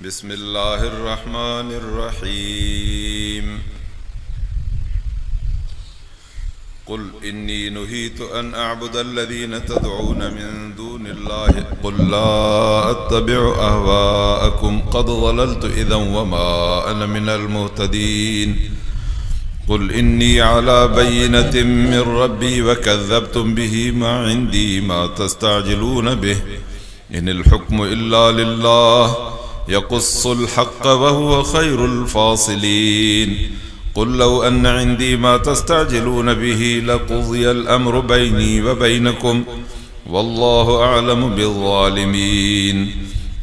बिस्मिल्लाहिर्रहमानिर्रहीम। कुल इन्नी नुहीतु अन अअबुदल्लज़ीन तदऊन मिन दूनिल्लाहि कुल ला अत्तबिउ अहवाअकुम क़द ज़लल्तु इज़न वमा अना मिनल मुहतदीन। कुल इन्नी अला बय्यिनतिन मिन रब्बी वकज़्ज़बतुम बिही मा इंदी मा तस्तअजिलून बिही इनिल हुक्मु इल्ला लिल्लाह यक़ुस्सुल हक़्क़ वहुव खैरुल फ़ासिलीन। कुल लौ अन्न इंदी मा तस्तअजिलून बिही लक़ुज़ियल अम्रु बैनी व बैनकुम वल्लाहु अअलमु बिज़्ज़ालिमीन।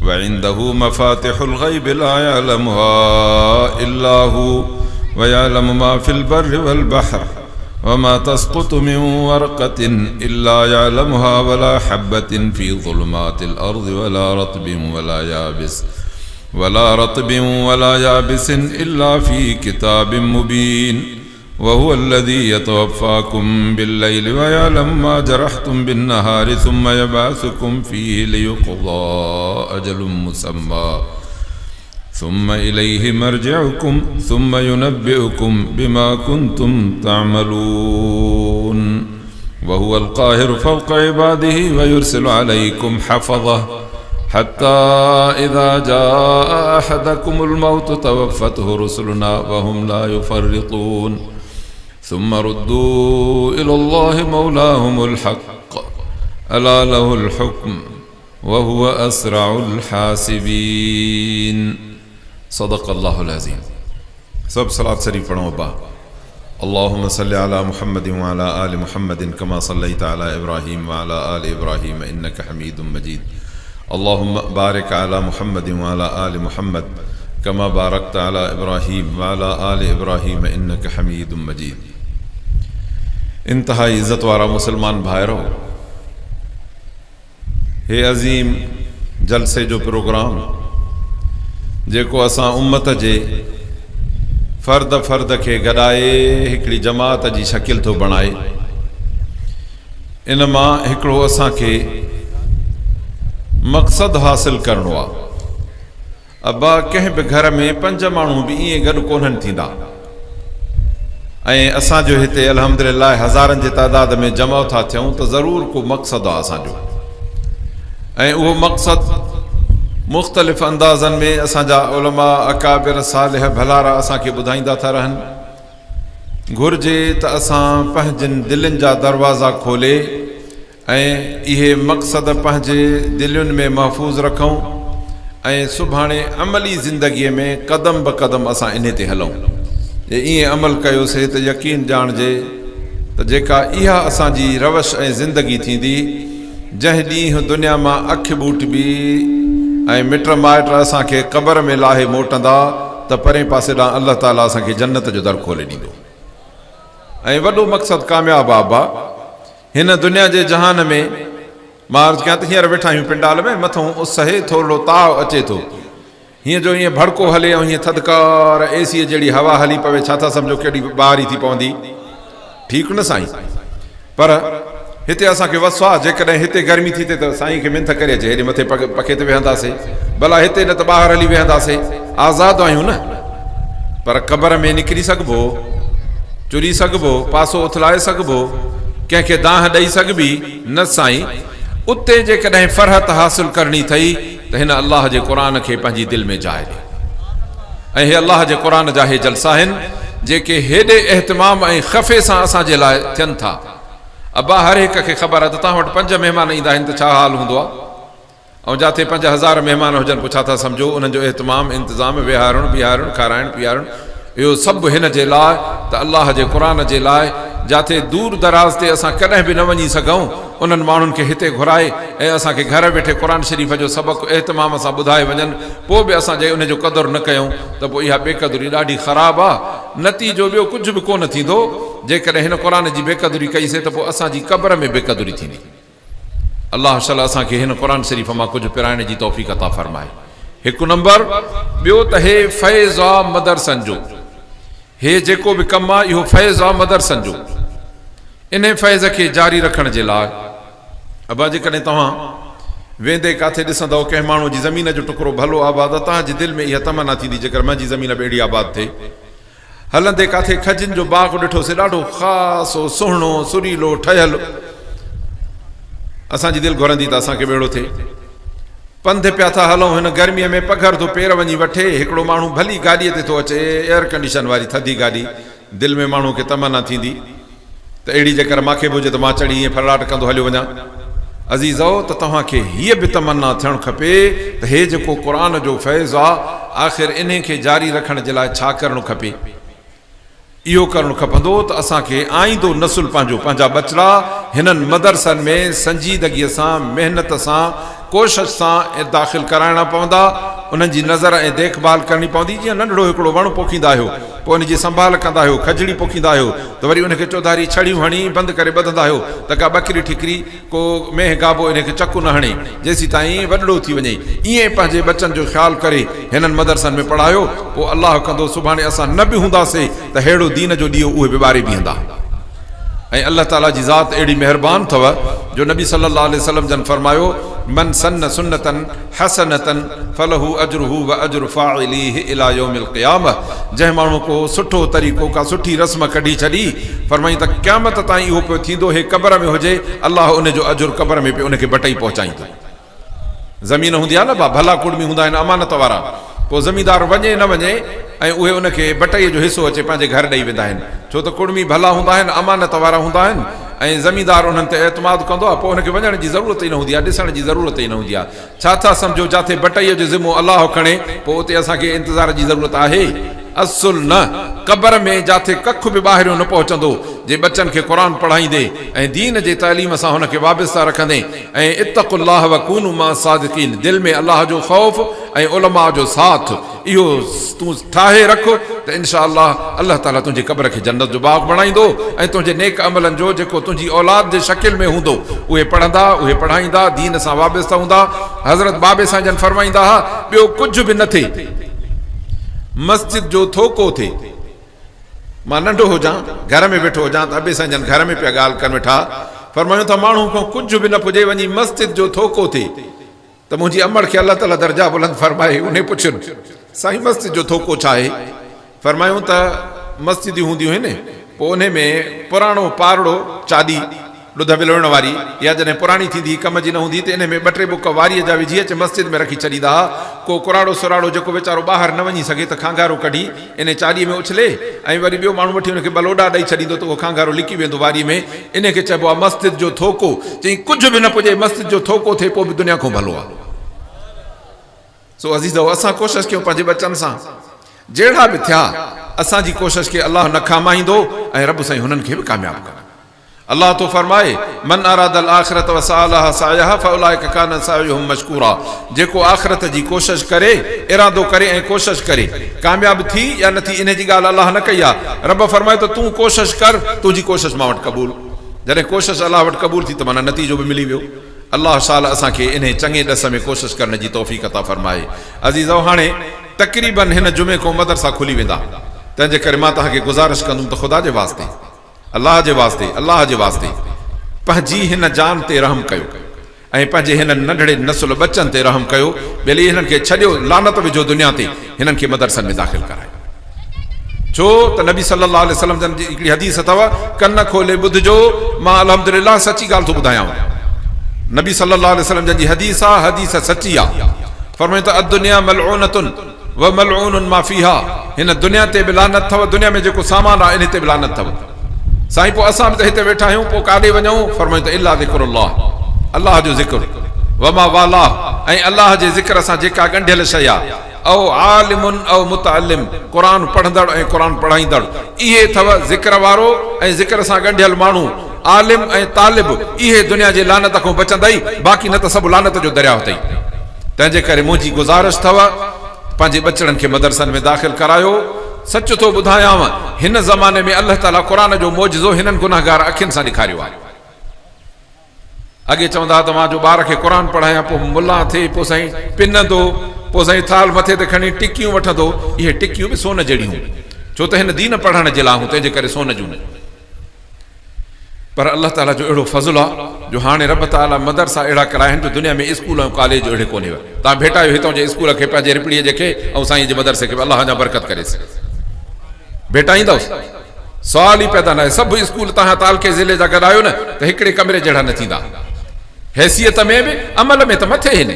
व इंदहु मफ़ातिहुल ग़ैबि ला यअलमुहा इल्ला हु व यअलमु मा फ़िल बर्रि वल बहर वमा तस्क़ुतु मिन वरक़तिन इल्ला यअलमुहा वला हब्बतिन फ़ी ज़ुलुमातिल अर्ज़ि वला रत्बिन वला याबिसिन इल्ला फ़ी किताबिन मुबीन। वहुवल्लज़ी यतवफ़्फ़ाकुम बिल्लैलि व यअलमु मा जरहतुम बिन्नहारि सुम्म यबअसुकुम फ़ीहि लियुक़ज़ा अजलुम मुसम्मा सुम्म इलैहि मर्जिउकुम सुम्म युनब्बिउकुम बिमा कुन्तुम तअमलून। वहुवल क़ाहिरु फ़ौक़ इबादिही व युरसिलु अलैकुम हफ़ज़ह हत्ता इज़ा जाअ अहदकुमुल मौतु तवफ़्फ़तहु रुसुलुना व हुम ला युफ़र्रितून। सुम्म रुद्दू इलल्लाहि मौलाहुमुल हक़्क़ अला लहुल हुक्म व हुव अस्रउल हासिबीन। सदक़ल्लाहुल अज़ीम। सब सलात शरीफ पढ़ो अब्बा। अल्लाहुम्मा सल्लि अला मुहम्मदिन व अला आलि मुहम्मदिन कमा सल्लैता अला इब्राहीम व अला आलि इब्राहीम इन्नका हमीदुम मजीद। अल्लाहुम्मा बारिक अला मुहम्मदिन व अला आलि मुहम्मद कमा बारकता अला इब्राहीम व अला आलि इब्राहीम इन्नका हमीदुम मजीद। इंतहाई इज़्ज़त वारा मुसलमान भाइरो, हे अज़ीम जलसे जो प्रोग्राम जेको असां उम्मत जे फ़र्द फ़र्द खे गॾाए हिकिड़ी जमात जी शकिल थो बणाए, इन मां हिकिड़ो असांखे मक़सद हासिल करणो आहे। अब्बा कंहिं बि घर में 5 माण्हू बि ईअं गॾु कोन्हनि थींदा ऐं असांजो हिते अल्हम्दुलिल्लाह हज़ारनि जी तादाद में जमा था थियूं त ज़रूरु को मक़सदु आहे असांजो, ऐं उहो मक़सदु मुख़्तलिफ़ अंदाज़नि में असांजा उलमा अकाबिर सालिह भलारा असांखे ॿुधाईंदा था रहनि। घुर्जे त असां पंहिंजनि दिलनि जा दरवाज़ा खोले ऐं इहे मक़सद पंहिंजे दिलुनि में महफ़ूज़ रखूं ऐं सुभाणे अमली ज़िंदगीअ में क़दम ब क़दम असां इन ते हलूं। जे ईअं अमल कयोसीं त यकीन ॼाणिजे त जेका इहा असांजी रवश ऐं ज़िंदगी थींदी, जंहिं ॾींहुं दुनिया मां अखि ॿूट बि ऐं मिट माइट असांखे क़बर में लाहे मोटंदा त परे पासे ॾांहुं अल्लाह ताला असांखे जन्नत जो दर खोले ॾींदो। ऐं वॾो मक़सदु कामयाबु आहे बा हिन दुनिया जे जहान में। मां अर्ज़ु कयां त हींअर वेठा आहियूं पिंडाल में, मथां उस हे थोरो ताव अचे थो, हीअं जो हीअं भड़को हले ऐं हीअं थधिकार एसीअ जहिड़ी हवा हली पवे, छा था सम्झो केॾी ॿाहिरि थी पवंदी? ठीकु न साईं? पर हिते असांखे वसो आहे, जेकॾहिं हिते गर्मी थी थिए त साईं खे मिंथ करे अचे, हेॾे मथे पखे ते वेहंदासीं, भला हिते न त ॿाहिरि हली वेहंदासीं, आज़ादु आहियूं न। पर क़बर में निकिरी सघिबो, चुरी सघिबो, पासो उथलाए सघिबो, कंहिंखे दाह ॾेई सघिबी न साईं। उते जेकॾहिं फ़रहत हासिल करणी अथई त हिन अल्लाह जे क़ुर खे पंहिंजी दिलि में जाइ ॾे। ऐं हे अल्लाह जे क़ुर जा हे जलसा आहिनि जेके हेॾे एहतमाम ऐं ख़फ़े सां असांजे लाइ थियनि था। अब्बा हर हिक खे ख़बर आहे त तव्हां वटि 5 महिमान ईंदा आहिनि त छा हाल हूंदो आहे, ऐं जिथे 5000 महिमान हुजनि पोइ छा था सम्झो उन्हनि जो एहतमाम इंतिज़ाम, विहारणु बीहारणु, खाराइणु पीआरणु, इहो सभु हिन जे लाइ त अल्लाह जे क़ुर जे लाइ। जिथे दूर दराज़ ते असां कॾहिं बि न वञी सघूं उन्हनि माण्हुनि खे हिते घुराए ऐं असांखे घर वेठे क़ुर शरीफ़ जो सबक़ु एहतमाम सां ॿुधाए वञनि, पोइ बि असां जे उनजो क़दुरु न कयूं त पोइ इहा बेक़दुरी ॾाढी ख़राबु आहे। नतीजो ॿियो कुझु बि कोन थींदो। जेकॾहिं हिन क़ुर जी बेक़दुरी कईसीं त पोइ असांजी क़बर में बेक़दुरी थींदी। अल्लाह शल असांखे हिन क़ुर शरीफ़ मां कुझु पिराइण जी तौफ़ीक़ अता फ़रमाए। हिकु नंबर। ॿियो त हे फैज़ आहे मदरसनि जो, हे जेको बि कमु आहे इहो फैज़ आहे मदरसनि जो। इन फैज़ खे जारी रखण जे लाइ अबा जेकॾहिं तव्हां वेंदे काथे ॾिसंदव कंहिं माण्हू जी ज़मीन जो टुकड़ो भलो आबाद आहे, तव्हांजी दिलि में इहा तमन्ना थींदी जेकर मुंहिंजी ज़मीन ॿेड़ी आबाद थिए। हलंदे काथे खजिन जो बाग़ ॾिठोसीं ॾाढो ख़ासि सुहिणो सुरीलो ठहियल, असांजी दिलि घुरंदी त असांखे ॿेड़ो थिए। पंधु पिया था हलूं, हिन गर्मीअ में पघर थो पेर वञी वठे, हिकिड़ो माण्हू भली गाॾीअ ते थो अचे, एयर कंडीशन वारी थधी गाॾी, दिलि में माण्हू खे तमन्ना थींदी त अहिड़ी जेकर मूंखे बि हुजे त मां चढ़ी ईअं फरलाट कंदो हलियो वञा। अज़ीज़ो, त तव्हांखे हीअ बि तमन्ना थियणु खपे त हे जेको क़ुर जो फैज़ आहे आख़िर इन खे जारी रखण जे लाइ छा करणु खपे। इहो करणु खपंदो त असांखे आईंदो नसुल पंहिंजा बचड़ा हिननि मदरसनि में संजीदगीअ सां महिनत सां कोशिश सां दाख़िल कराइणा पवंदा, उन्हनि जी नज़र ऐं देखभाल करणी पवंदी। जीअं नंढड़ो हिकिड़ो वणु पोखींदा आहियो, पोइ उन जी संभाल कंदा आहियो, खजड़ी पोखींदा आहियो त वरी उनखे चौधारी छड़ियूं हणी बंदि करे ॿधंदा आहियो त का ॿकरी ठिकरी को मेंह गाबो इनखे चकु न हणे जेसीं ताईं वॾड़ो थी वञे। ईअं पंहिंजे बचनि जो ख़्यालु करे हिननि मदरसनि में पढ़ायो, पोइ अलाह कंदो सुभाणे असां न बि हूंदासीं त अहिड़ो दीन जो ॾींहुं उहे बि ॿारे बीहंदा। ऐं अल्लाह ताला जी ज़ात अहिड़ी महिरबान अथव जो नबी सल्लल्लाहु अलैहि वसल्लम जन फरमायो, मन सन्न सुन्नतन हसनतन फलहु अजरुहु व अजरु फाइलिहि इला यौमिल क़ियामह। जंहिं माण्हू को सुठो तरीक़ो का सुठी रस्म कढी छॾी, फरमाई त क़यामत ताईं इहो पियो थींदो, हे क़बर में हुजे अलाह उन जो अजुर क़बर में पियो उनखे बटई पहुचाईंदो। ज़मीन हूंदी आहे न बा, भला कुड़मी हूंदा आहिनि अमानत वारा, पोइ ज़मीनदार वञे न वञे ऐं उहे उनखे बटईअ जो हिसो अचे पंहिंजे घर ॾेई वेंदा आहिनि, छो त कुड़मी भला हूंदा आहिनि, अमानत वारा हूंदा आहिनि ऐं ज़मीनदार उन्हनि ते एतमाद कंदो आहे, पोइ उनखे वञण जी ज़रूरत ई न हूंदी आहे, ॾिसण जी ज़रूरत ई न हूंदी आहे। छा था सम्झो, जिथे बटईअ जो ज़िमो अलाह खणे पोइ उते असांखे इंतज़ार जी ज़रूरत आहे? असुल न, क़बर में जिथे कख बि ॿाहिरियों न पहुचंदो, जे बच्चनि खे क़ुर पढ़ाईंदे ऐं दीन जे तालीम सां हुनखे वाबस्ता रखंदे ऐं इत्तक़ुल्लाह व कूनू मा सादिक़ीन, दिलि में अलाह जो ख़ौफ़ ऐं उलमा जो साथ इहो तूं ठाहे रख त इंशा अल्लाह ताला तुंहिंजी क़बर खे जन्नत जो बाग़ बणाईंदो ऐं तुंहिंजे नेक अमलनि जो जेको तुंहिंजी औलाद जे शकिल में हूंदो उहे पढ़ंदा, उहे पढ़ाईंदा, दीन सां वाबस्ता हूंदा। हज़रत बाबे साईं जन फरमाईंदा हुआ, ॿियो कुझु बि न थिए, मस्जिद जो थोको थिए, मां नंढो हुजां घर में वेठो हुजां त अबे साईं जन घर में पिया ॻाल्हि कनि वेठा, फरमायूं त माण्हू खां कुझु बि न पुॼे, वञी मस्जिद जो थोको थिए त मुंहिंजी अमड़ खे अल्लाह ताला दर्जा बुलंद फरमाए। उन पुछनि साईं मस्जिद जो थोको छा आहे? फरमायूं त मस्जिदियूं हूंदियूं आहिनि, पोइ उन में पुराणो पारड़ो चादी ॾुध विलोइण वारी, या जॾहिं पुराणी थींदी कम जी न हूंदी त इन में ॿ टे बुक वारीअ जा विझी अचे मस्जिद में रखी छॾींदा हुआ। को कुराड़ो सुराड़ो जेको वीचारो ॿाहिरि न वञी सघे त खांगारो कढी इन चालीअ में उछले ऐं वरी ॿियो माण्हू वठी हुनखे बलोॾा ॾेई छॾींदो त उहो खांगारो लिकी वेंदो वारीअ में। इनखे चइबो आहे मस्जिद जो थोको। चई कुझु बि न पुॼे, मस्जिद जो थोको थिए पोइ बि दुनिया खां भलो आहे। सो अज़ीज़ो, असां कोशिशि कयूं पंहिंजे बचनि सां, जहिड़ा बि थिया असांजी कोशिशि खे अलाह न खामाईंदो ऐं रब साईं हुननि खे बि कामयाबु कंदो। अल्लाह तो फरमाए, मन अरादल आखिरत व सअलहा सअयहा फउलाइक कान सअयुहुम मशकूरा। जेको आखिरत जी कोशिशि करे, इरादो करे ऐं कोशिशि करे, कामयाबु थी या न थी इन जी ॻाल्हि अलाह न कई आहे। रब फरमाए त तूं कोशिशि कर, तुंहिंजी कोशिशि मां वटि क़बूल। जॾहिं कोशिशि अलाह वटि क़बूल थी त माना नतीजो बि मिली वियो। अलाह साल असांखे इन चङे ॾस में कोशिशि करण जी तौफ़ीक़ अता फरमाए। अज़ीज़ो, हाणे तक़रीबन हिन जुमे खां मदरसा खुली वेंदा, तंहिंजे करे मां तव्हांखे गुज़ारिश कंदुमि त ख़ुदा जे वास्ते, अल्लाह जे वास्ते पंहिंजी हिन जान ते रहम कयो ऐं पंहिंजे हिन नंढड़े नसुल बचनि ते रहम कयो। ॿिए हिननि खे छॾियो, लानत विझो दुनिया ते, हिननि खे मदरसनि में दाख़िल करायो। छो त नबी सल्लल्लाहु अलैहि वसल्लम जन जी हिकिड़ी हदीस अथव, कन खोले ॿुधजो, मां अल्हम्दुलिल्लाह सची ॻाल्हि थो ॿुधायांव। नबी सल्लल्लाहु अलैहि वसल्लम जन जी हदीस आहे, हदीस सची आहे। फरमायो त अद्दुनिया मलऊनतुन व मलऊनुन मा फीहा। हिन दुनिया ते बि लानत अथव, दुनिया में जेको सामान आहे इन ते बि लानत अथव। साईं पोइ असां बि त हिते वेठा आहियूं, पोइ काॾे वञूं? फरमायूं त इल्ला ज़िक्रुल्लाह, अलाह जो ज़िक्र, वमा वाला, ऐं अलाह जे ज़िक्र सां जेका ॻंढियल शइ आहे, औ आलिमुन औ मुतअल्लिम, क़ुरान पढ़ंदड़ ऐं क़ुरान पढ़ाईंदड़, इहे अथव ज़िक्र वारो ऐं ज़िक्र सां ॻंढियल माण्हू, आलिम ऐं तालिब, इहे दुनिया जे लानत खां बचंदई, बाक़ी न त सभु लानत जो दरियाउ अथई। तंहिंजे करे मुंहिंजी गुज़ारिश अथव, पंहिंजे बचड़नि खे मदरसनि में दाख़िल करायो। सच थो ॿुधायांव, हिन ज़माने में अल्लाह ताला क़ुरान जो मौजज़ो हिननि गुनाहगार अखियुनि सां ॾेखारियो आहे। अॻे चवंदा त मां जो ॿार खे क़ुरान पढ़ायां, पोइ मुला थिए, पोइ साईं पिनंदो, पोइ साईं थाल मथे ते खणी टिकियूं वठंदो। इहे टिकियूं बि सोन जहिड़ियूं, छो त हिन दीन पढ़ण जे लाइ, तंहिंजे करे सोन जूं। पर अल्लाह ताला जो अहिड़ो फज़ुल आहे जो हाणे रब ताला मदरसा अहिड़ा कराया आहिनि जो दुनिया में स्कूल ऐं कॉलेज अहिड़े कोन्हे। तव्हां भेटायो हितां जे स्कूल खे पंहिंजे रिपड़ीअ जे खे ऐं साईं जे मदरसे खे अल्लाह जा बरकत करेसि। भेटाईंदुसि सवाल ई पैदा न आहे। सभु स्कूल तव्हां तालके ज़िले जा गॾायो न त हिकिड़े कमरे जहिड़ा न थींदा, हैसियत में बि अमल में त मथे आहिनि।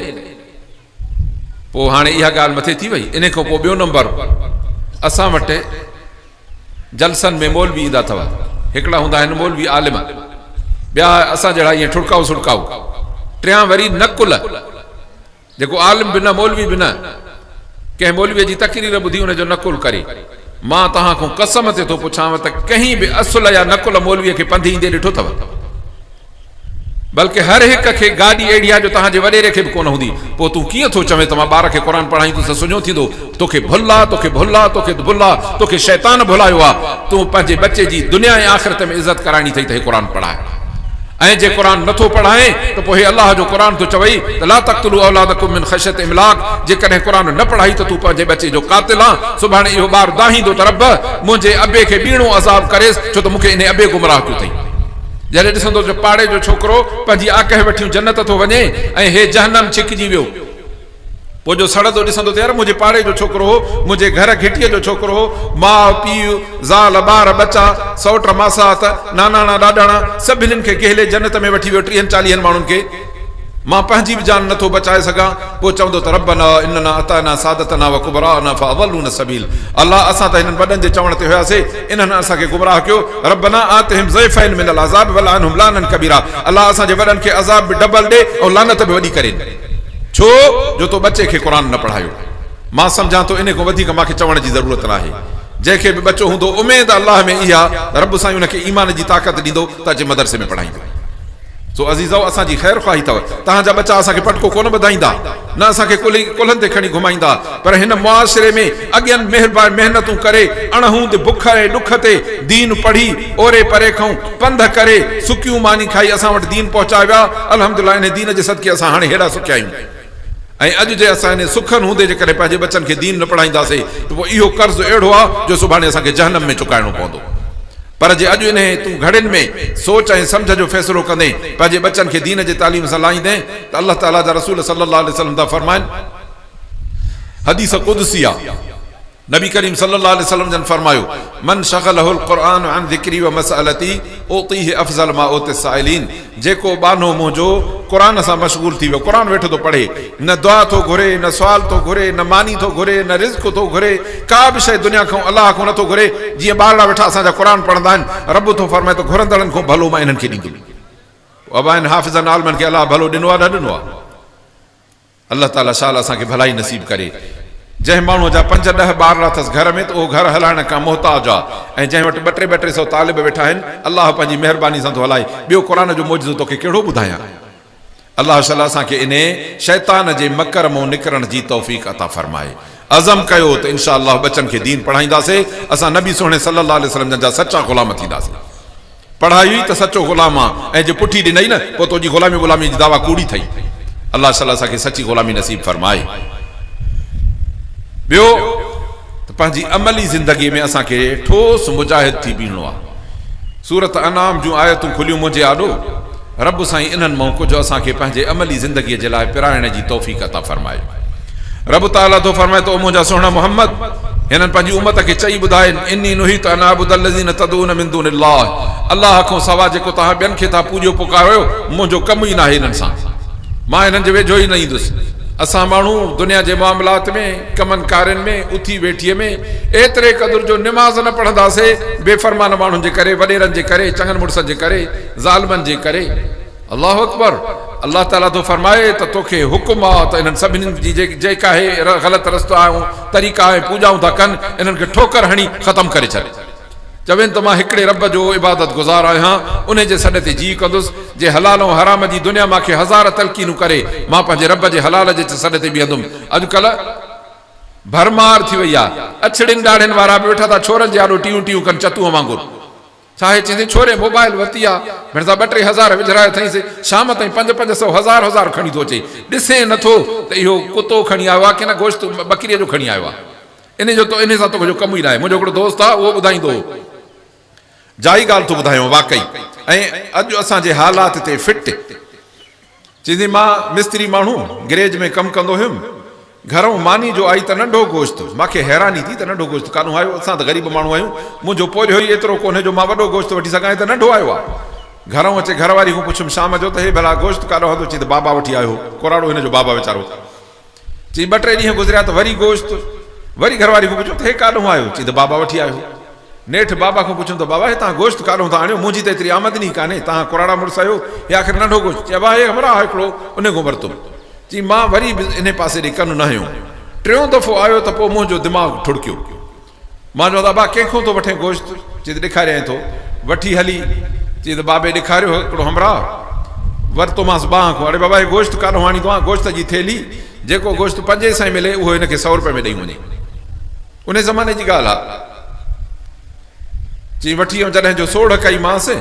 पोइ हाणे इहा ॻाल्हि मथे थी वई। इन खां पोइ ॿियो नंबर, असां वटि जलसनि में मौलवी ईंदा अथव। हिकिड़ा हूंदा आहिनि मौलवी आलिम, ॿिया असां जहिड़ा ईअं ठुड़काऊ सुड़काऊ, टियां वरी नकुल, जेको आलिम बि न मौलवी बि न, कंहिं मौलवीअ जी तकरीर ॿुधी हुनजो नकुल करे। मां तव्हां खां कसम ते थो पुछांव त कंहिं बि असुल या नकुल मौलवीअ खे पंधि ईंदे ॾिठो अथव? बल्कि हर हिक खे गाॾी अहिड़ी आहे जो तव्हांजे वॾेरे खे बि कोन हूंदी। पोइ तूं कीअं थो चवें त मां ॿार खे क़ुर पढ़ाईंदुसि सुञो थींदो? तोखे भुल आहे, तोखे भुल आहे, तोखे भुल आहे, तोखे शैतान भुलायो आहे। तूं पंहिंजे बचे जी दुनिया ऐं आख़िरत में इज़त कराइणी अथई त हे क़ुर पढ़ाए। ऐं जे क़ुर नथो पढ़ाए त पोइ हे अलाह जो क़ुर थो चवई त ला तक़्तुलू औलादकुम मिन ख़श्यत इमलाक। जेकॾहिं क़ुर न पढ़ाई त तूं पंहिंजे बचे जो कातिल आहे। सुभाणे इहो ॿार दाहींदो त रब मुंहिंजे अबे खे ॿीणो अज़ाब करेसि, छो त मूंखे इन अबे गुमराह कयो अथई। जॾहिं ॾिसंदो जो पाड़े जो छोकिरो पंहिंजी आकह वठियूं जन्नत थो वञे ऐं हे जहन्नम छिकिजी वियो, पोइ जो सड़ंदो ॾिसंदो त यार मुंहिंजे पाड़े जो छोकिरो हो, मुंहिंजे घर घिटीअ जो छोकिरो हो, माउ पीउ ज़ाल ॿार बचा सौट मासात नानाणा ॾाॾाणा सभिनीनि खे गहले जन्नत में वठी वियो 30-40 माण्हुनि खे, मां पंहिंजी बि जान नथो बचाए सघां। पोइ चवंदो त रब्बना इन्नना अताना सादतना व कुबराना फअवलूना सबील। अल्लाह असां त हिननि वॾनि जे चवण ते हुयासीं, इन्हनि असांखे गुमराह कयो। रब्बना आतिहिम ज़ैफ़ैन मिनल अज़ाब वलअनहुम लानन कबीरा। अल्लाह असांजे वॾनि खे अज़ाब बि डबल ॾे ऐं लानत बि वॾी करे। छो जो तो बचे खे क़ुर न पढ़ायो। मां सम्झां थो इन खां वधीक मूंखे चवण जी ज़रूरत न आहे। जंहिंखे बि बचो हूंदो उमेद अल्लाह में इहा रब साईं हुनखे ईमान जी ताक़त ॾींदो त अचे मदरसे में पढ़ाईंदो। सो अज़ीज़ो असांजी ख़ैर ख़्वाही अथव। तव्हांजा बच्चा असांखे पटको कोन ॿधाईंदा, न असांखे कुल्हनि ते खणी घुमाईंदा, पर हिन मुआशिरे में अॻियनि महिनतूं करे अणहूंद बुख ऐं ॾुख ते दीन पढ़ी ओरे परे खां पंध करे सुकियूं मानी खाई असां वटि दीन पहुचाए विया। अल्हम्दुलिल्लाह इन दीन जे सदके असां हाणे हेॾा सुखिया आहियूं। ऐं अॼु जे असां इन सुखनि हूंदे जेकॾहिं पंहिंजे बचनि खे दीन न पढ़ाईंदासीं त पोइ इहो कर्ज़ अहिड़ो आहे जो सुभाणे असांखे जहन्नम में चुकाइणो पवंदो। पर जे अॼु इन तूं घड़ियुनि में सोच ऐं सम्झ जो फ़ैसिलो कंदे पंहिंजे बचनि खे दीन जे तालीम सां लाहींदे त अल्लाह ताला जा रसूल सल्लल्लाहु अलैहि वसल्लम था फरमाइनि, हदीस कुदसी आहे, नबी करीम सल्लल्लाहु अलैहि वसल्लम जन फरमायो, मन शगलहुल क़ुरआन अन ज़िक्री व मसअलती उतीह अफ़ज़ल मा उति साइलिन। जेको बानो मुंहिंजो क़ुर सां मशगूल थी वियो, क़ुर वेठो थो पढ़े, न दुआ थो घुरे, न सुवाल थो घुरे, न मानी थो घुरे, न रिज़्क़ थो घुरे, का बि शइ दुनिया खां अलाह खां नथो घुरे। जीअं ॿारड़ा वेठा असांजा क़ुर पढ़ंदा आहिनि, रब थो फरमाए त घुरंदड़नि खां भलो मां इन्हनि खे ॾींदुमि। अबाइन हाफ़िज़न आलमनि खे अलाह भलो ॾिनो आहे न ॾिनो आहे? अल्लाह ताला शाल असांखे भलाई नसीब करे। जंहिं माण्हूअ जा 5-10 ॿार अथसि घर में त उहो घर हलाइण खां मुहताज आहे, ऐं जंहिं वटि 200-200 तालिब वेठा आहिनि, अलाह पंहिंजी महिरबानी सां थो हलाए। ॿियो क़ुर जो मौजूदो तोखे कहिड़ो ॿुधायां? अलाह शाला असांखे इन शैतान जे मकर मां निकिरण जी तौफ़ीक़ अता फरमाए। अज़म कयो त इंशा अल्लाह बचनि खे दीन पढ़ाईंदासीं। असां नबी सुहिणे सल्लल्लाहु अलैहि वसल्लम जा सचा ग़ुलाम थींदासीं। पढ़ाई त सचो ग़ुलाम आहे, ऐं जे पुठी ॾिनई न पोइ तुंहिंजी ग़ुलामी जी दावा कूड़ी थई। अलाह शाला असांखे सची ग़ुलामी नसीब फरमाए। ॿियो त पंहिंजी अमली ज़िंदगी में असांखे ठोस मुजाहिद थी बीहणो आहे। सूरत अनाम जूं आयतूं खुलियूं मुंहिंजे आॾो, रब साईं इन्हनि मां कुझु असांखे पंहिंजे अमली ज़िंदगीअ जे लाइ पिराइण जी तौफ़ीक़ अता फरमाए। रब ताला थो फरमाए त ओ मुंहिंजा सुहिणा मोहम्मद, हिननि पंहिंजी उम्मत खे चई ॿुधाइनि, इन्नी नुहीतु अन अअबुदल्लज़ीन तदऊन मिन दूनिल्लाह। अल्लाह खां सवाइ जेको तव्हां ॿियनि खे था पूॼो पुकारो, मुंहिंजो कमु ई न आहे हिननि सां, मां हिननि जे वेझो ई न ईंदुसि। असां माण्हू दुनिया जे मामलात में, कमनि कारियुनि में, उथी वेठीअ में एतिरे क़दुरु जो निमाज़ न पढ़ंदासीं, बेफ़रमान माण्हुनि जे करे, वॾेरनि जे करे, चङनि मुड़ुसनि जे करे, ज़ालिमनि जे करे। अल्लाहु अकबर। अल्लाह ताला थो फरमाए त तोखे हुकुम आहे त इन्हनि सभिनीनि जी जेका आहे ग़लति रस्तो आहे तरीक़ा आहे पूॼाऊं था कनि, इन्हनि खे ठोकर हणी ख़तमु करे छॾे। चवनि त मां हिकिड़े रब जो इबादत गुज़ार आहियां, उन जे सॾ ते जी कंदुसि। जे हलाल ऐं हराम जी दुनिया मूंखे 1000 तलक़ीनूं करे, मां पंहिंजे रब जे हलाल जे सॾ ते बीहंदुमि। अॼुकल्ह भरमार थी वई आहे, अछड़ियुनि ॾाढ़नि वारा बि वेठा था छोरनि जे आॾो टियूं टियूं कनि चतूअ वांगुरु। छा आहे चईंदी छोरे मोबाइल वरिती आहे, भेण सां 2-3 हज़ार विझराए अथईंसि, शाम ताईं 500-500 1000 खणी थो अचे। ॾिसे नथो त इहो कुतो खणी आयो आहे की न गोश्त बकरीअ जो खणी आयो आहे। इन सां तुंहिंजो कमु ई न आहे। मुंहिंजो हिकिड़ो दोस्त आहे, उहो ॿुधाईंदो जाई ॻाल्हि थो ॿुधायूं वाक़ई। ऐं अॼु असांजे हालात ते फिट चईंदी मां मिस्त्री माण्हू गिरेज में कमु कंदो हुयुमि, घरों मानी जो आई त नंढो गोश्त, मूंखे हैरानी थी त नंढो गोश्त कान्हो आयो, असां त ग़रीब माण्हू आहियूं, मुंहिंजो पोलियो ई एतिरो कोन्हे जो मां वॾो गोश्त वठी सघां, त नंढो आयो आहे। घरों अचे घरवारी खां पुछुमि शाम जो त हे भला गोश्त काॾो हूंदो, चई त बाबा वठी आयो, कोराड़ो हिन जो बाबा वीचारो। चई 2-3 ॾींहं गुज़रिया त वरी गोश्त, वरी घरवारी खां पुछियो त हे काॾो आयो, चई त बाबा वठी आयो। नेठि बाबा खां पुछियुमि त बाबा हे तव्हां गोश्त काॾो था आणियो, मुंहिंजी त एतिरी आमदनी कान्हे, तव्हां कोराड़ा मुड़ुसु आहियो, हे आख़िर नंढो गोश्त, चई बाबा हे ख़बर आहे हिकिड़ो उन खां वरितुमि। चई मां वरी इन पासे ॾे कन न हयो, 3 दफ़ो आयो त पोइ मुंहिंजो दिमाग़ु ठुड़कियो। मां चयो बाबा कंहिंखां थो वठे गोश्त, चई त ॾेखारियां थो, वठी हली, चई त बाबे ॾेखारियो हिकिड़ो हमरा, वरितोमांसि 2 खां। अरे बाबा हे गोश्त काॾो आणींदो आहे, गोश्त जी थैली, जेको गोश्त 5 मिले उहो हिनखे 100 रुपए में ॾेई वञे, उन ज़माने जी ॻाल्हि आहे। चई वठी वियो, जॾहिं जो सोढ़ कईमांसि,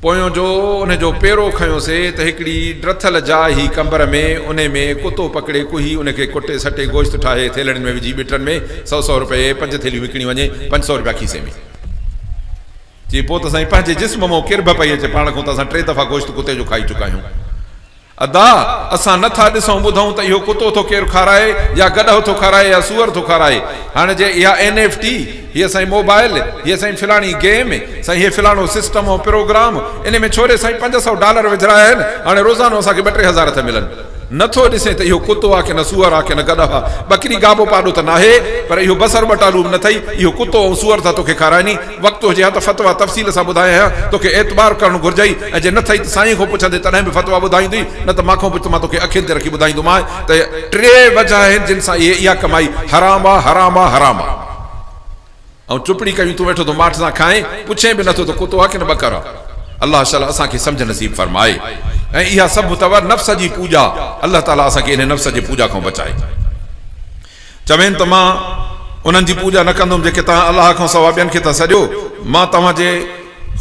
पोयों जो उनजो पेरो खयोंसीं त हिकिड़ी ड्रथल जाइ ही कंबर में, उन में कुतो पकड़े कुही उनखे कुटे सटे गोश्त ठाहे थेलड़ियुनि में विझी ॿिटनि में 100 रुपए 5 थेलियूं विकिणी वञे, 500 रुपया खीसे में। चई पोइ त साईं पंहिंजे जिस्म मां किरब पई अचे, पाण खां त असां 3 दफ़ा गोश्त कुते जो खाई चुका आहियूं। अदा असां नथा ॾिसूं ॿुधूं त इहो कुतो थो केरु खाराए, या गॾो थो खाराए, या सूअर थो खाराए। हाणे जे इहा NFT, हीअ साईं मोबाइल, हीअ साईं फिलाणी गेम, साईं हीअ फिलाणो सिस्टम ऐं प्रोग्राम, इन में छोरे साईं $500 विझराया आहिनि, हाणे रोज़ानो असांखे 2-3 हज़ार था मिलनि। नथो ॾिसे त इहो कुतो आहे की न सूअर आहे की न गॾ आहे, बकरी गाबो पाॾो त न आहे, पर इहो बसर बटालू न अथई, इहो कुतो ऐं सूअर था तोखे खाराइनी। वक़्तु हुजे हा त फतवा तफ़सील सां ॿुधायां, तोखे एतबार करणु घुरिजई, ऐं जे न अथई त साईं खां पुछंदे तॾहिं बि फतवा ॿुधाईंदी, न त मां खां पुछ, मां तोखे अखियुनि ते रखी ॿुधाईंदोमांइ त 3 वजह आहिनि जिन सां इहा कमाई हराम आहे, हराम आहे, हराम आहे। ऐं चुपड़ी कयूं तूं वेठो तो माठ सां खाए, पुछे बि नथो त कुतो आहे की न बकर आहे। अल्लाह शाला असांखे सम्झ नसीब फरमाए। ऐं इहा सभु अथव नफ़्स जी पूॼा, अल्लाह ताला असांखे इन नफ़्स जी पूॼा खां बचाए। चवनि त मां उन्हनि जी पूॼा न कंदुमि जेके तव्हां अल्लाह खां सवाइ ॿियनि खे था सॼो, मां तव्हांजे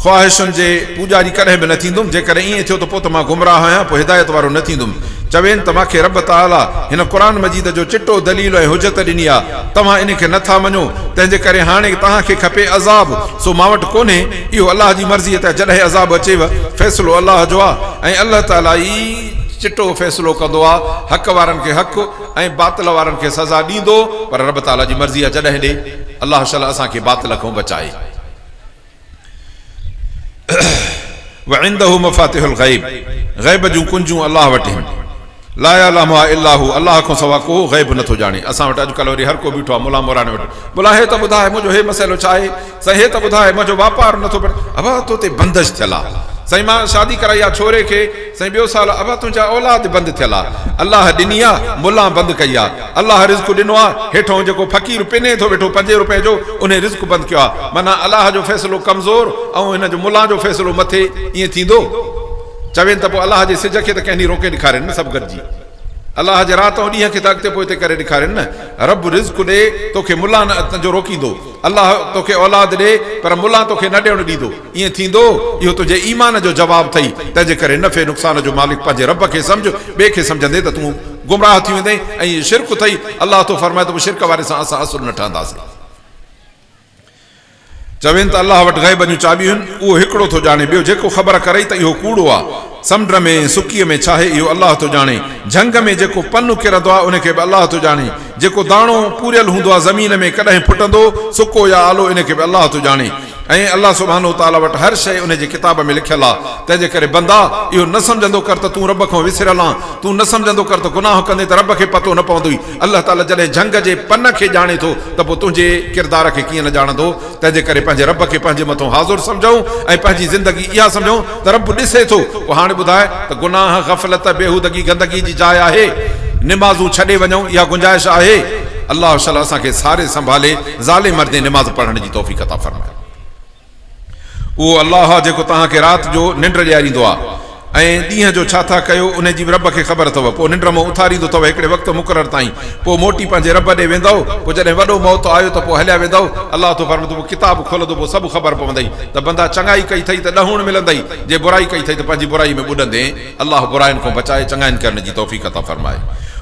ख़्वाहिशुनि जे पूॼारी कॾहिं बि न थींदुमि। जेकॾहिं ईअं थियो त पोइ त मां गुमराह आहियां, पोइ हिदायत वारो न थींदुमि। चवनि त मूंखे रब ताला हिन क़ुर मजीद जो चिटो दलील ऐं हुजत ॾिनी आहे, तव्हां इनखे नथा मञो, तंहिंजे करे हाणे तव्हांखे खपे अज़ाब, सो मां वटि कोन्हे, इहो अलाह जी मर्ज़ी आहे। जॾहिं अज़ाब अचेव फ़ैसिलो अलाह जो आहे, ऐं अलाह ताला ई चिटो फ़ैसिलो कंदो आहे, हक़ वारनि खे हक़ ऐं बातिल वारनि खे सज़ा ॾींदो, पर रब ताला जी मर्ज़ी आहे जॾहिं ॾे। अलाह शाला असांखे बातिल खां बचाए। वइंदहु मफ़ातिहुल ग़ैब, ग़ैब जूं कुंजूं अलाह वटि आहिनि। ला यअलमुहा इल्ला हू, अलाह खां सवा को ग़ैब नथो ॼाणे। असां वटि अॼुकल्ह वरी हर को बीठो आहे मुला मोराने वटि, बोला हे त ॿुधाए मुंहिंजो हे मसइलो छा आहे, साईं हे त ॿुधाए मुंहिंजो वापारु नथो बणे। अबा तो ते बंदिश थियल आहे, साईं मां शादी कराई आहे छोरे खे, साईं 2 साल, अबा तुंहिंजा औलाद बंदि थियल आहे, अलाह ॾिनी आहे, मुला बंदि कई आहे, अलाह रिज़्क़ ॾिनो आहे, हेठों जेको फ़क़ीर पिने थो वेठो 5 रुपए जो, उन रिज़्क़ बंदि कयो आहे। माना अलाह जो फ़ैसिलो कमज़ोर ऐं हिन जो मुला जो फ़ैसिलो मथे, ईअं थींदो? चवनि त पोइ अलाह जे सिज खे त कंहिं रोके ॾेखारनि न सभु गॾिजी, अलाह जे राति ऐं ॾींहं खे त अॻिते पोइ करे ॾेखारनि न। रब रिज़्क़ ॾे तोखे मुला न जो रोकींदो, अलाह तोखे औलाद ॾे पर मुला तोखे न ॾियणु ॾींदो, ईअं थींदो? इहो तुंहिंजे ईमान जो जवाबु अथई। तंहिंजे करे नफ़े नुक़सान जो मालिक पंहिंजे रब खे सम्झ, ॿिए खे सम्झंदे त तूं गुमराह थी वेंदे। ऐं इहे शिरक अथई, अलाह तो फरमाए त शिरक वारे सां असां असुर न ठहंदासीं। चवनि त अलाह वटि ग़ैब जूं चाबियूं आहिनि, उहो हिकिड़ो थो ॼाणे, ॿियो जेको ख़बर करई त इहो कूड़ो आहे, समुंड में सुकीअ में छा आहे इहो अलाह थो ॼाणे, झंग में जेको पनु किरंदो आहे उनखे बि अलाह थो ॼाणे, जेको दाणो पूरियल हूंदो आहे ज़मीन में कॾहिं फुटंदो सुको या आलो, इनखे बि अलाह थो ॼाणे। ऐं अलाह सुब्हानो ताला वटि हर शइ उन जे किताब में लिखियलु आहे। तंहिंजे करे बंदा इहो न सम्झंदो कर त तूं रब खां विसरियल आहे, तूं न सम्झंदो कर त गुनाह कंदे त रब खे पतो न पवंदो। अलाह ताला जॾहिं झंग जे पन खे ॼाणे थो त पोइ तुंहिंजे किरदार खे कीअं न ॼाणंदो। तंहिंजे करे पंहिंजे रब खे पंहिंजे मथां हाज़ुर सम्झूं ऐं पंहिंजी ज़िंदगी इहा सम्झूं त रब ॾिसे थो। पोइ हाणे ॿुधाए त गुनाह ग़फ़लत बेहूदगी गंदगी जी जाइ आहे, निमाज़ूं छॾे वञूं इहा गुंजाइश आहे। अलाह ताला असांखे सारे संभाले, ज़ाले मर्दे निमाज़ पढ़ण जी तौफ़ीक़ अता फ़रमाए। उहो अलाह जेको तव्हांखे राति जो निंड ॾियारींदो आहे ऐं ॾींहं जो छा था कयो उन जी बि रब खे ख़बर अथव। पोइ निंड मां उथारींदो अथव हिकिड़े वक़्तु मुक़ररु ताईं, पोइ मोटी पंहिंजे रब ॾे वेंदव। पोइ जॾहिं वॾो मौत आयो त पोइ हलिया वेंदव। अलाह तो फरमाए पोइ किताब खोलंदो, पोइ सभु ख़बर पवंदई त बंदा चङाई कई अथई त ॾहूण मिलंदई, जे बुराई कई अथई त पंहिंजी बुराई में ॿुॾंदे। अलाह बुराइनि खां बचाए, चङाइनि करण जी तौफ़ीक़ अता फ़रमाए।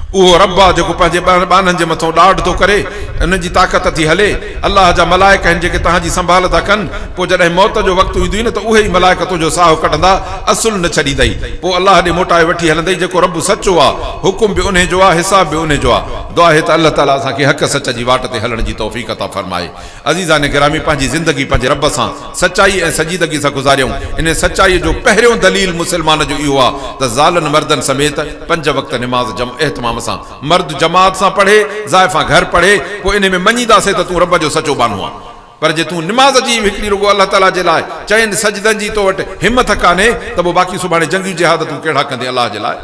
उहो रब आहे जेको पंहिंजे बाननि जे मथां ॾाढ थो करे, उन जी ताक़त थी हले। अलाह जा मलाइक आहिनि जेके तव्हांजी संभाल था कनि। पोइ जॾहिं मौत जो वक़्तु ईंदो न त उहे ई मलाइक तुंहिंजो साहु कढंदा, असुल न छॾींदई। पोइ अलाह ॾे मोटाए वठी हलंदई। जेको रब सचो आहे, हुकुम बि उन जो आहे, हिसाब बि उन जो आहे। दुआ आहे त अलाह ताला असांखे हक़ सच जी वाट ते हलण जी तौफ़ीक़ अता फरमाए। अज़ीज़ान गिरामी, पंहिंजी ज़िंदगी पंहिंजे रब सां सचाई ऐं सजीदगी सां गुज़ारियूं। इन सचाईअ जो पहिरियों दलील मुस्लमान जो इहो आहे त ज़ालनि मर्दनि समेत 5 वक़्त निमाज़ एहतमाम सां, मर्द जमात सां पढ़े, ज़ाइफ़ा घर पढ़े। पोइ इन में मञीदासीं त तूं रब जो सचो बानो आहे। पर जे तूं निमाज़ जी हिकिड़ी रुगो अलाह ताला जे लाइ चइनि सजदनि जी तो वटि हिमत कान्हे त पोइ बाक़ी सुभाणे जंगी जिहाद तूं कहिड़ा कंदे अलाह जे लाइ।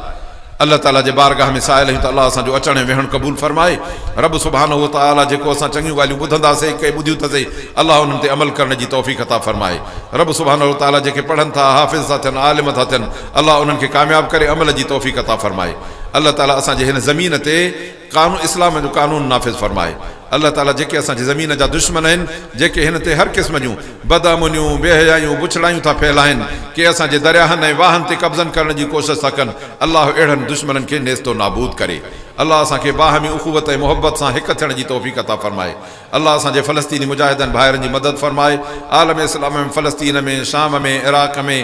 अल्लाह ताला जे बारगाह में साहिल आहियूं त अलाह असांजो अचण ऐं वेहण क़बूल फरमाए। रब सुभानो व तआला जेको असां चङियूं ॻाल्हियूं ॿुधंदासीं, के ॿुधियूं अथसीं, अलाह उन्हनि ते अमल करण जी तौफ़ीक़ अता फरमाए। रब सुभानो व तआला जेके पढ़नि था, हाफ़िज़ था थियनि, आलिम था थियनि, अलाह उन्हनि खे कामयाब करे अमल जी तौफ़ीक़ अता फरमाए। अल्लाह ताला असांजे हिन ज़मीन ते कानून इस्लाम जो कानून नाफ़िज़ फरमाए। अल्लाह ताला जेके असांजी ज़मीन जा दुश्मन आहिनि, जेके हिन ते हर क़िस्म जूं बदअमनियूं, बेहयायूं, बुछड़ायूं था फैलाइनि, के असांजे दरियाहनि ऐं वाहनि ते कब्ज़नि करण जी कोशिशि था कनि, अलाह अहिड़नि दुश्मननि खे नेस्तो नाबूद करे। अल्लाह असांखे बाहमी उख़ुवत ऐं मोहब्बत सां हिकु थियण जी तौफ़ीक़ अता फरमाए। अल्लाह असांजे फ़लस्तीनी मुजाहिदनि भाइरनि जी मदद फरमाए। आलम इस्लाम में, फ़लस्तीन में, शाम में, इराक़ में,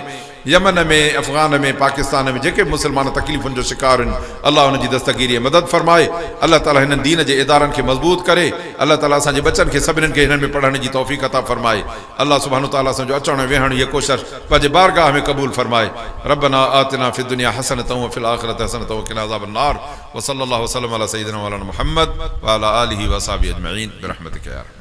यमन में, अफ़गान में, पाकिस्तान में जेके मुसलमान तकलीफ़ुनि जो शिकार आहिनि, अल्लाह उन जी दस्तगीरी मदद फरमाए। अल्लाह ताला हिननि दीन जे इदारनि खे मज़बूत करे। अल्लाह ताला असांजे बच्चनि खे सभिनीनि खे हिननि में पढ़ण जी तौफ़ीक़ अता फरमाए। अल्लाह सुब्हानो तआला असांजो अचण वेहण ये कोशिश पंहिंजे बारगाह में क़बूल फरमाए। रब्बना आतिना फ़िद दुनिया हसनतन व फ़िल आख़िरति हसनतन व क़िना अज़ाबन नार। व सल्लल्लाहु वसल्लम अला सय्यिदिना मौलाना मुहम्मद व अला आलिहि व असहाबिहि अजमईन बिरहमतिक या